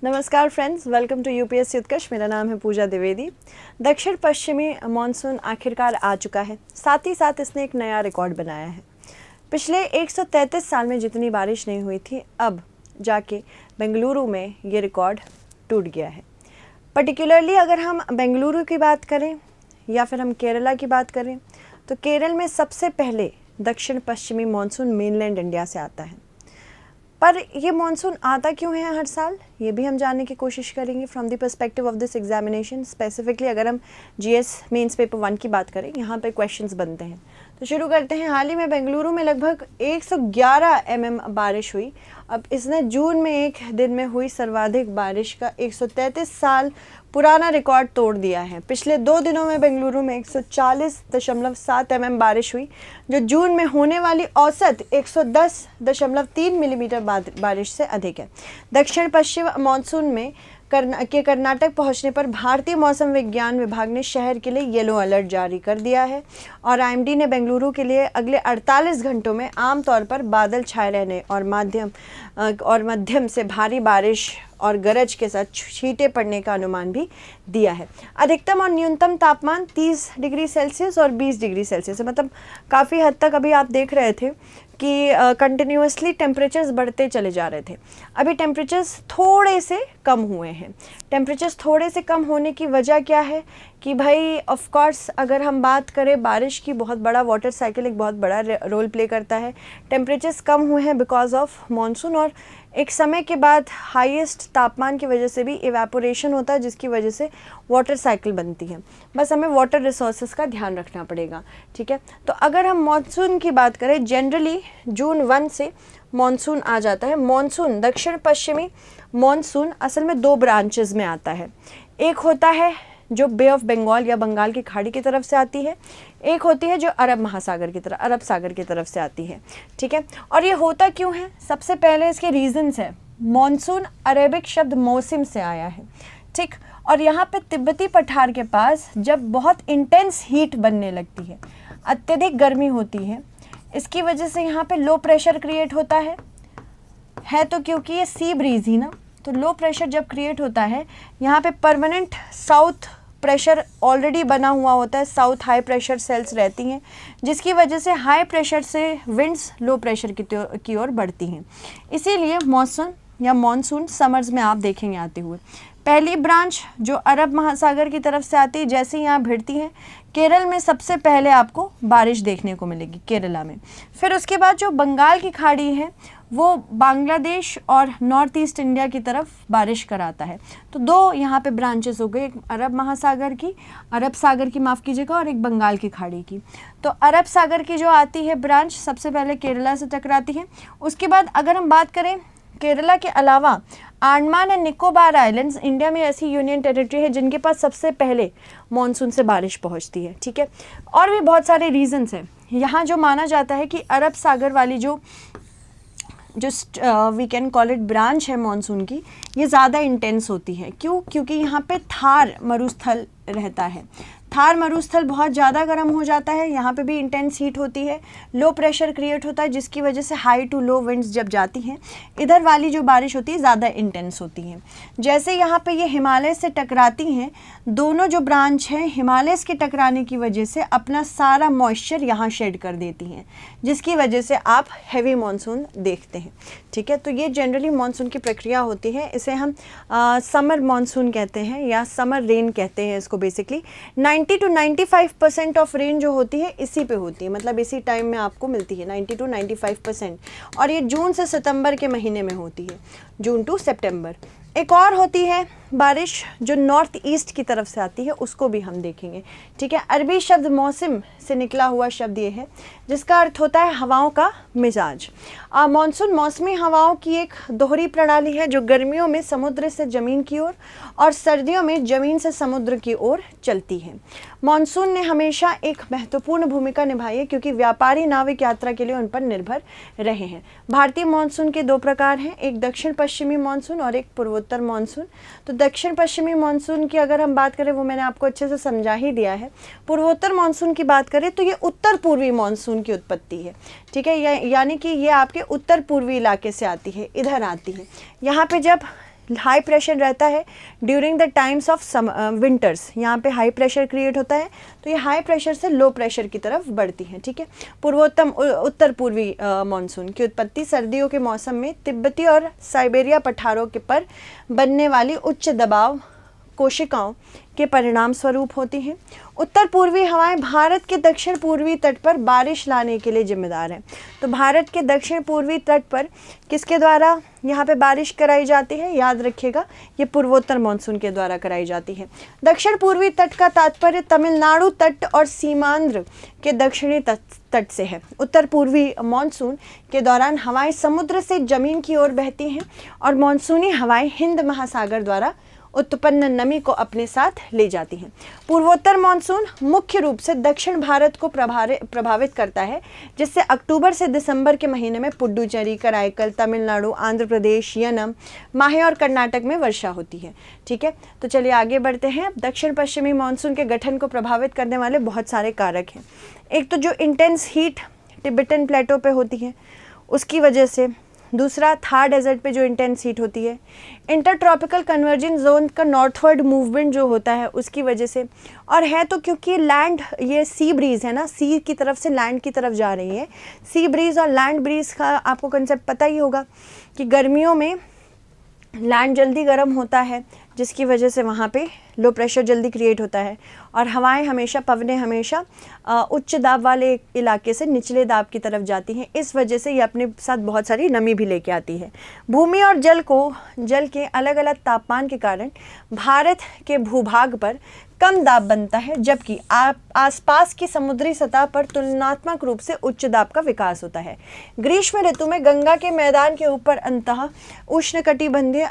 नमस्कार friends, welcome to UPSC उत्कर्ष। मेरा नाम है पूजा द्विवेदी। दक्षिण पश्चिमी मानसून आखिरकार आ चुका है, साथ ही साथ इसने एक नया रिकॉर्ड बनाया है। पिछले 133 साल में जितनी बारिश नहीं हुई थी, अब जाके बेंगलुरु में ये रिकॉर्ड टूट गया है। पर्टिकुलरली अगर हम बेंगलुरु की बात करें या फिर हम केरला की बात करें, तो केरल में सबसे पहले दक्षिण पश्चिमी मानसून मेनलैंड इंडिया से आता है। पर ये मानसून आता क्यों है हर साल, ये भी हम जानने की कोशिश करेंगे from the perspective of this examination. Specifically अगर हम जीएस मेंस पेपर 1 की बात करें, यहाँ पे क्वेश्चंस बनते हैं। तो शुरू करते हैं। हाल ही में बेंगलुरु में लगभग 111 mm बारिश हुई। अब इसने जून में एक दिन में हुई सर्वाधिक बारिश का 133 साल पुराना रिकॉर्ड तोड़ दिया है। पिछले 2 दिनों में बेंगलुरु में 140.7 mm बारिश हुई, जो जून में होने वाली औसत 110.3 मिलीमीटर बारिश से अधिक है। दक्षिण पश्चिम मानसून में कर्नाटक पहुंचने पर भारतीय मौसम विज्ञान विभाग ने शहर के लिए येलो अलर्ट जारी कर दिया है और आईएमडी ने बेंगलुरु के लिए अगले 48 घंटों में आमतौर पर बादल छाए रहने और मध्यम से भारी बारिश और गरज के साथ छींटे पड़ने का अनुमान भी दिया है। अधिकतम और न्यूनतम तापमान 30 डिग्री सेल्सियस और 20 डिग्री सेल्सियस है। मतलब काफ़ी हद तक अभी आप देख रहे थे कि कंटिन्यूसली टेम्परेचर्स बढ़ते चले जा रहे थे। अभी टेम्परेचर्स थोड़े से कम हुए हैं। टेम्परेचर्स थोड़े से कम होने की वजह क्या है कि भाई ऑफ कोर्स अगर हम बात करें बारिश की, बहुत बड़ा वाटर साइकिल एक बहुत बड़ा रोल प्ले करता है। टेम्परेचर्स कम हुए हैं बिकॉज ऑफ मानसून, और एक समय के बाद हाईएस्ट तापमान की वजह से भी इवेपोरेशन होता है, जिसकी वजह से वाटर साइकिल बनती है। बस हमें वाटर रिसोर्सेज का ध्यान रखना पड़ेगा, ठीक है। तो अगर हम मानसून की बात करें, जनरली जून 1 से मानसून आ जाता है। मानसून, दक्षिण पश्चिमी मानसून असल में 2 ब्रांचेस में आता है। एक होता है जो बे ऑफ बंगाल या बंगाल की खाड़ी की तरफ से आती है, एक होती है जो अरब सागर की तरफ से आती है, ठीक है। और ये होता क्यों है, सबसे पहले इसके रीजंस है। मॉनसून अरेबिक शब्द मौसम से आया है, ठीक। और यहाँ पे तिब्बती पठार के पास जब बहुत इंटेंस हीट बनने लगती है, अत्यधिक गर्मी होती है, इसकी वजह से यहाँ पे लो प्रेशर क्रिएट होता है तो क्योंकि ये सी ब्रीज ही ना, तो लो प्रेशर जब क्रिएट होता है, यहाँ पे परमानेंट साउथ प्रेशर ऑलरेडी बना हुआ होता है, साउथ हाई प्रेशर सेल्स रहती हैं, जिसकी वजह से हाई प्रेशर से विंड्स लो प्रेशर की ओर बढ़ती हैं। इसीलिए मौसम या मॉनसून समर्स में आप देखेंगे आते हुए। पहली ब्रांच जो अरब महासागर की तरफ से आती है, जैसे ही यहाँ भिड़ती है, केरल में सबसे पहले आपको बारिश देखने को मिलेगी, केरला में। फिर उसके बाद जो बंगाल की खाड़ी है, वो बांग्लादेश और नॉर्थ ईस्ट इंडिया की तरफ बारिश कराता है। तो 2 यहाँ पे ब्रांचेस हो गए, एक अरब सागर की माफ़ कीजिएगा, और एक बंगाल की खाड़ी की। तो अरब सागर की जो आती है ब्रांच, सबसे पहले केरला से टकराती है। उसके बाद अगर हम बात करें केरला के अलावा Andaman and Nicobar islands, India में ऐसी यूनियन टेरिटरी है जिनके पास सबसे पहले मॉनसून से बारिश पहुंचती है, ठीक है। और भी बहुत सारे रीजंस हैं। यहाँ जो माना जाता है कि अरब सागर वाली जो we can call it branch है मॉनसून की, ये ज़्यादा इंटेंस होती है। क्यों? क्योंकि यहाँ पे थार मरुस्थल रहता है। थार मरुस्थल बहुत ज़्यादा गर्म हो जाता है, यहाँ पे भी इंटेंस हीट होती है, लो प्रेशर क्रिएट होता है, जिसकी वजह से हाई टू लो विंड्स जब जाती हैं, इधर वाली जो बारिश होती है ज़्यादा इंटेंस होती है। जैसे यहाँ पे ये हिमालय से टकराती हैं, दोनों जो ब्रांच हैं हिमालय के टकराने की वजह से अपना सारा मॉइस्चर यहाँ शेड कर देती हैं, जिसकी वजह से आप हैवी मानसून देखते हैं, ठीक है। तो ये जनरली मानसून की प्रक्रिया होती है। इसे हम समर मानसून कहते हैं या समर रेन कहते हैं इसको। बेसिकली 90 to 95% ऑफ रेन जो होती है इसी पे होती है, मतलब इसी टाइम में आपको मिलती है 90 to 95%। और ये जून से सितंबर के महीने में होती है, जून टू सितंबर। एक और होती है बारिश जो नॉर्थ ईस्ट की तरफ से आती है, उसको भी हम देखेंगे, ठीक है। अरबी शब्द मौसम से निकला हुआ शब्द ये है, जिसका अर्थ होता है हवाओं का मिजाज। मानसून मौसमी हवाओं की एक दोहरी प्रणाली है जो गर्मियों में समुद्र से ज़मीन की ओर और सर्दियों में ज़मीन से समुद्र की ओर चलती है। मानसून ने हमेशा एक महत्वपूर्ण भूमिका निभाई है, क्योंकि व्यापारी नाविक यात्रा के लिए उन पर निर्भर रहे हैं। भारतीय मानसून के 2 प्रकार हैं, एक दक्षिण पश्चिमी मानसून और एक पूर्वोत्तर मानसून। तो दक्षिण पश्चिमी मानसून की अगर हम बात करें, वो मैंने आपको अच्छे से समझा ही दिया है। पूर्वोत्तर मानसून की बात करें तो ये उत्तर पूर्वी मानसून की उत्पत्ति है, ठीक है। यानी कि ये आपके उत्तर पूर्वी इलाके से आती है, इधर आती है। यहाँ पे जब हाई प्रेशर रहता है during the times of winters, यहाँ पे हाई प्रेशर क्रिएट होता है, तो ये हाई प्रेशर से लो प्रेशर की तरफ बढ़ती है। ठीक है, उत्तर पूर्वी मानसून की उत्पत्ति सर्दियों के मौसम में तिब्बती और साइबेरिया पठारों के पर बनने वाली उच्च दबाव कोशिकाओं के परिणाम स्वरूप होती हैं। उत्तर पूर्वी हवाएं भारत के दक्षिण पूर्वी तट पर बारिश लाने के लिए जिम्मेदार हैं। तो भारत के दक्षिण पूर्वी तट पर किसके द्वारा यहाँ पे बारिश कराई जाती है? याद रखिएगा, ये पूर्वोत्तर मानसून के द्वारा कराई जाती है। दक्षिण पूर्वी तट का तात्पर्य तमिलनाडु तट और सीमांध्र के दक्षिणी तट से है। उत्तर पूर्वी मानसून के दौरान हवाएं समुद्र से जमीन की ओर बहती हैं और मानसूनी हवाएं हिंद महासागर द्वारा उत्पन्न नमी को अपने साथ ले जाती हैं। पूर्वोत्तर मानसून मुख्य रूप से दक्षिण भारत को प्रभावित करता है, जिससे अक्टूबर से दिसंबर के महीने में पुडुचेरी, कराईकल, तमिलनाडु, आंध्र प्रदेश, यनम, माहे और कर्नाटक में वर्षा होती है। ठीक है, तो चलिए आगे बढ़ते हैं। दक्षिण पश्चिमी मानसून के गठन को प्रभावित करने वाले बहुत सारे कारक हैं। एक तो जो इंटेंस हीट तिब्बतन प्लेटो पे होती है उसकी वजह से, दूसरा थार डेजर्ट पे जो इंटेंस हीट होती है, इंटर ट्रॉपिकल कन्वर्जिंग जोन का नॉर्थवर्ड मूवमेंट जो होता है उसकी वजह से, और है तो क्योंकि लैंड, ये सी ब्रीज है ना, सी की तरफ से लैंड की तरफ जा रही है। सी ब्रीज और लैंड ब्रीज का आपको कंसेप्ट पता ही होगा कि गर्मियों में लैंड जल्दी गर्म होता है, जिसकी वजह से वहाँ पे लो प्रेशर जल्दी क्रिएट होता है और हवाएं हमेशा, पवनें हमेशा उच्च दाब वाले इलाके से निचले दाब की तरफ जाती हैं। इस वजह से ये अपने साथ बहुत सारी नमी भी लेके आती है। भूमि और जल के अलग अलग तापमान के कारण भारत के भूभाग पर कम दाब बनता है, जबकि आसपास की समुद्री सतह पर तुलनात्मक रूप से उच्च दाब का विकास होता है। ग्रीष्म ऋतु में गंगा के मैदान के ऊपर अंतः उष्णकटिबंधीय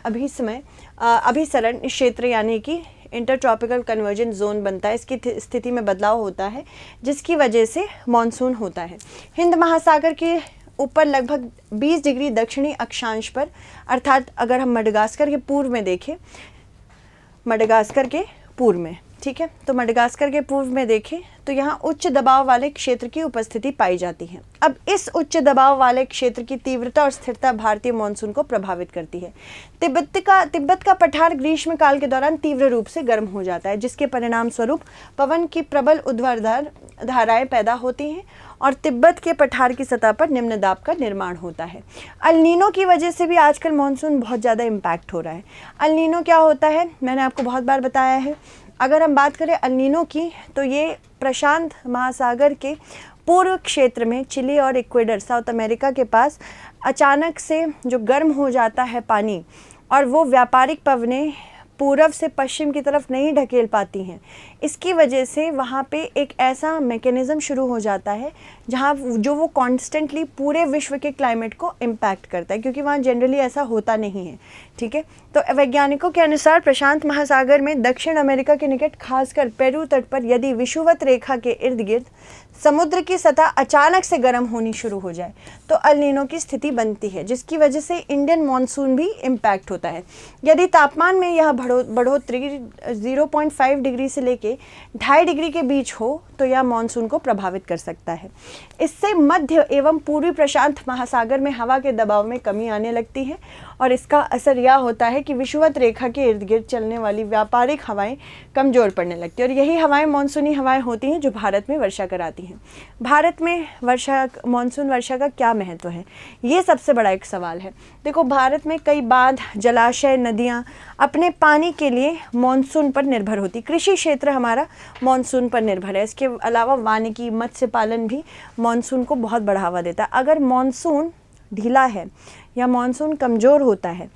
अभिसरण क्षेत्र यानी कि इंटरट्रॉपिकल कन्वर्जेंस जोन बनता है। इसकी स्थिति में बदलाव होता है, जिसकी वजह से मानसून होता है। हिंद महासागर के ऊपर लगभग 20 डिग्री दक्षिणी अक्षांश पर, अर्थात अगर हम मडगास्कर के पूर्व में देखें, मडगास्कर के पूर्व में, ठीक है, तो मडगास्कर के पूर्व में देखें तो यहाँ उच्च दबाव वाले क्षेत्र की उपस्थिति पाई जाती है। अब इस उच्च दबाव वाले क्षेत्र की तीव्रता और स्थिरता भारतीय मानसून को प्रभावित करती है। तिब्बत का पठार ग्रीष्म काल के दौरान तीव्र रूप से गर्म हो जाता है, जिसके परिणाम स्वरूप पवन की प्रबल ऊर्ध्वाधर धाराएं पैदा होती हैं और तिब्बत के पठार की सतह पर निम्न दाब का निर्माण होता है। अल नीनो की वजह से भी आजकल मानसून बहुत ज़्यादा इम्पैक्ट हो रहा है। अल नीनो क्या होता है, मैंने आपको बहुत बार बताया है। अगर हम बात करें अल नीनो की, तो ये प्रशांत महासागर के पूर्व क्षेत्र में चिली और इक्वेडर, साउथ अमेरिका के पास अचानक से जो गर्म हो जाता है पानी, और वो व्यापारिक पवनें पूर्व से पश्चिम की तरफ नहीं ढकेल पाती हैं। इसकी वजह से वहाँ पे एक ऐसा मैकेनिज़्म शुरू हो जाता है जहाँ जो वो कॉन्स्टेंटली पूरे विश्व के क्लाइमेट को इम्पैक्ट करता है, क्योंकि वहाँ जनरली ऐसा होता नहीं है। ठीक है, तो वैज्ञानिकों के अनुसार प्रशांत महासागर में दक्षिण अमेरिका के निकट, खासकर पेरू तट पर, यदि विषुवत रेखा के इर्द गिर्द समुद्र की सतह अचानक से गर्म होनी शुरू हो जाए तो अल नीनो की स्थिति बनती है, जिसकी वजह से इंडियन मानसून भी इम्पैक्ट होता है। यदि तापमान में यह बढ़ोतरी 0.5 डिग्री से लेके 2.5 डिग्री के बीच हो तो यह मानसून को प्रभावित कर सकता है। इससे मध्य एवं पूर्वी प्रशांत महासागर में हवा के दबाव में कमी आने लगती है और इसका असर यह होता है कि विषुवत रेखा के इर्द गिर्द चलने वाली व्यापारिक हवाएं कमज़ोर पड़ने लगती है और यही हवाएं मानसूनी हवाएं होती हैं जो भारत में वर्षा कराती हैं। भारत में मानसून वर्षा का क्या महत्व है, ये सबसे बड़ा एक सवाल है। देखो, भारत में कई बांध, जलाशय, नदियाँ अपने पानी के लिए मानसून पर निर्भर होती। कृषि क्षेत्र हमारा मानसून पर निर्भर है। इसके अलावा वानिकी, मत्स्य पालन भी मानसून को बहुत बढ़ावा देता है। अगर मानसून ढीला है या मानसून कमज़ोर होता है,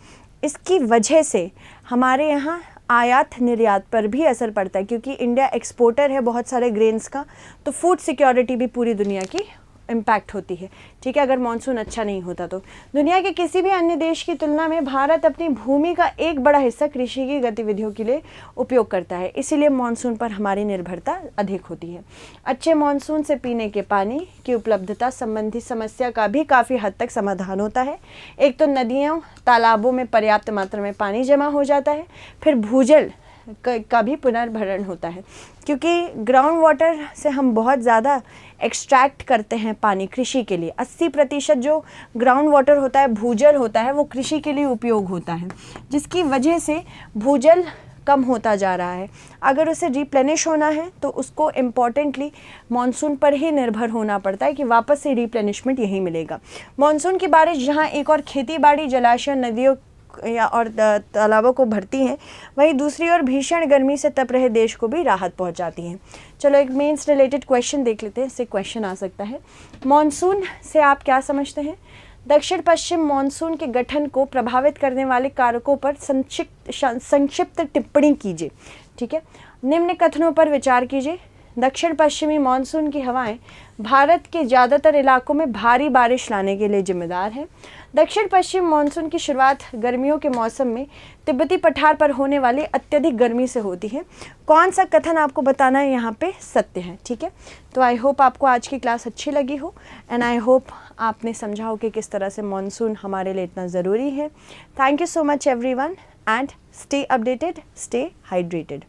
इसकी वजह से हमारे यहाँ आयात निर्यात पर भी असर पड़ता है, क्योंकि इंडिया एक्सपोर्टर है बहुत सारे ग्रेन्स का, तो फूड सिक्योरिटी भी पूरी दुनिया की इम्पैक्ट होती है। ठीक है, अगर मानसून अच्छा नहीं होता तो दुनिया के किसी भी अन्य देश की तुलना में भारत अपनी भूमि का एक बड़ा हिस्सा कृषि की गतिविधियों के लिए उपयोग करता है, इसीलिए मानसून पर हमारी निर्भरता अधिक होती है। अच्छे मानसून से पीने के पानी की उपलब्धता संबंधी समस्या का भी काफ़ी हद तक समाधान होता है। एक तो नदियों, तालाबों में पर्याप्त मात्रा में पानी जमा हो जाता है, फिर भूजल का भी पुनर्भरण होता है, क्योंकि ग्राउंड वाटर से हम बहुत ज़्यादा एक्सट्रैक्ट करते हैं पानी कृषि के लिए। 80% जो ग्राउंड वाटर होता है, भूजल होता है, वो कृषि के लिए उपयोग होता है, जिसकी वजह से भूजल कम होता जा रहा है। अगर उसे रिप्लेनिश होना है तो उसको इम्पॉर्टेंटली मानसून पर ही निर्भर होना पड़ता है कि वापस से रिप्लेनिशमेंट यही मिलेगा। मानसून की बारिश जहाँ एक और खेती बाड़ी, जलाशय, नदियों या और तालाबों को भरती हैं, वहीं दूसरी ओर भीषण गर्मी से तप रहे देश को भी राहत पहुंचाती हैं। चलो एक मेंस रिलेटेड क्वेश्चन देख लेते हैं, इससे क्वेश्चन आ सकता है। मानसून से आप क्या समझते हैं? दक्षिण पश्चिम मानसून के गठन को प्रभावित करने वाले कारकों पर संक्षिप्त टिप्पणी कीजिए। ठीक है, निम्न कथनों पर विचार कीजिए। दक्षिण पश्चिमी मानसून की हवाएं भारत के ज़्यादातर इलाकों में भारी बारिश लाने के लिए जिम्मेदार है। दक्षिण पश्चिम मानसून की शुरुआत गर्मियों के मौसम में तिब्बती पठार पर होने वाली अत्यधिक गर्मी से होती है। कौन सा कथन आपको बताना है यहाँ पे सत्य है? ठीक है, तो आई होप आपको आज की क्लास अच्छी लगी हो एंड आई होप आपने समझा हो कि किस तरह से मानसून हमारे लिए इतना ज़रूरी है। Thank you so much everyone and stay updated, stay hydrated.